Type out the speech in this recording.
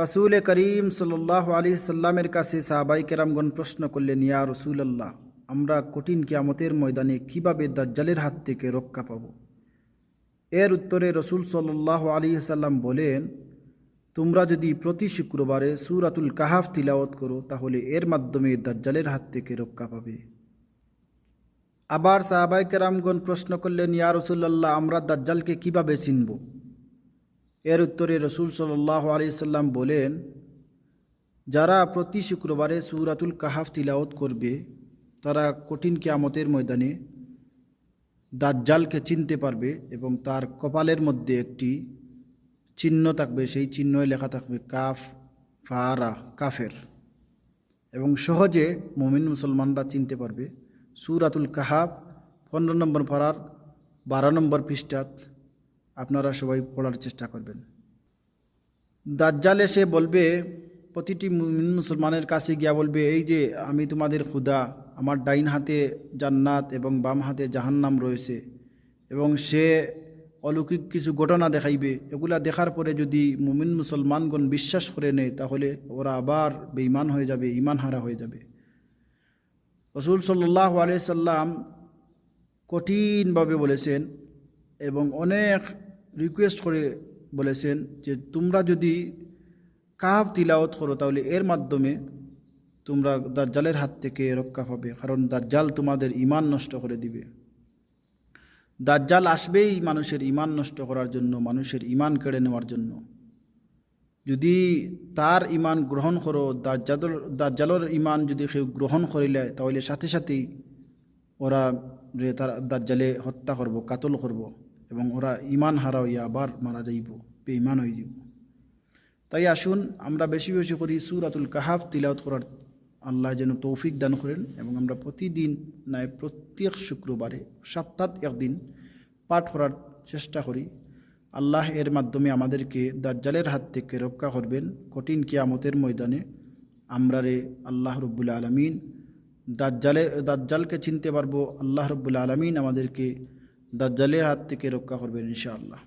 রাসূল করিম সাল্লাল্লাহু আলাইহি সাল্লামের কাছে সাহাবায়ে কেরামগণ প্রশ্ন করলেন, ইয়া রাসূলুল্লাহ, আমরা কঠিন কিয়ামতের ময়দানে কিভাবে দাজ্জালের হাত থেকে রক্ষা পাব? এর উত্তরে রাসূল সাল্লাল্লাহু আলাইহি সাল্লাম বলেন, তোমরা যদি প্রতি শুক্রবারে সূরাতুল কাহাফ তিলাওয়াত করো তাহলে এর মাধ্যমে দাজ্জালের হাত থেকে রক্ষা পাবে। আবার সাহাবায়ে কেরামগণ প্রশ্ন করলেন, ইয়া রাসূলুল্লাহ, আমরা দাজ্জালকে কিভাবে চিনব? এর উত্তরে রাসূল সাল্লাল্লাহু আলাইহি সাল্লাম বলেন, যারা প্রতি শুক্রবারে সূরাতুল কাহাফ তিলাওয়াত করবে তারা কঠিন কিয়ামতের ময়দানে দাজ্জালকে চিনতে পারবে এবং তার কপালের মধ্যে একটি চিহ্ন থাকবে, সেই চিহ্নয় লেখা থাকবে কাফ ফারা, কাফের, এবং সহজে মুমিন মুসলমানরা চিনতে পারবে। সূরাতুল কাহাফ 15 নম্বর পারার 12 নম্বর পৃষ্ঠাত আপনারা সবাই পড়ার চেষ্টা করবেন। দাজ্জাল এসে বলবে, প্রতিটি মুমিন মুসলমানের কাছে গিয়া বলবে, এই যে আমি তোমাদের খুদা, আমার ডাইন হাতে জান্নাত এবং বাম হাতে জাহান্নাম রয়েছে, এবং সে অলৌকিক কিছু ঘটনা দেখাইবে। এগুলা দেখার পরে যদি মুমিন মুসলমানগণ বিশ্বাস করে নেয় তাহলে ওরা আবার বেঈমান হয়ে যাবে, ঈমান হারা হয়ে যাবে। রাসূল সাল্লাল্লাহু আলাইহি সাল্লাম কঠিনভাবে বলেছেন এবং অনেক রিকোয়েস্ট করে বলেছেন যে তোমরা যদি কাহাফ তিলাওয়াত করো তাহলে এর মাধ্যমে তোমরা দাজ্জালের হাত থেকে রক্ষা পাবে, কারণ দাজ্জাল তোমাদের ঈমান নষ্ট করে দিবে। দাজ্জাল আসবেই মানুষের ঈমান নষ্ট করার জন্য, মানুষের ঈমান কেড়ে নেওয়ার জন্য। যদি তার ঈমান গ্রহণ করো, দাজ্জালের ঈমান যদি কেউ গ্রহণ করিলে তাহলে সাথে সাথেই ওরা তার দাজ্জালে হত্যা করব, কাতল করব, এবং ওরা ঈমান হারা হইয়া আবার মারা যাইব, বেঈমান হয়ে যাব। তাই আসুন আমরা বেশি বেশি করি সূরাতুল কাহাফ তিলাওয়াত করার, আল্লাহ যেন তৌফিক দান করেন, এবং আমরা প্রতিদিন নয় প্রত্যেক শুক্রবারে সপ্তাহে একদিন পাঠ করার চেষ্টা করি। আল্লাহ এর মাধ্যমে আমাদেরকে দাজ্জালের হাত থেকে রক্ষা করবেন। কঠিন কিয়ামতের ময়দানে আমরা আল্লাহ রব্বুল আলামিন দাজ্জালকে চিনতে পারবো। আল্লাহ রব্বুল আলামিন আমাদেরকে দাজ্জালের হাত থেকে রক্ষা করবেন ইনশাআল্লাহ।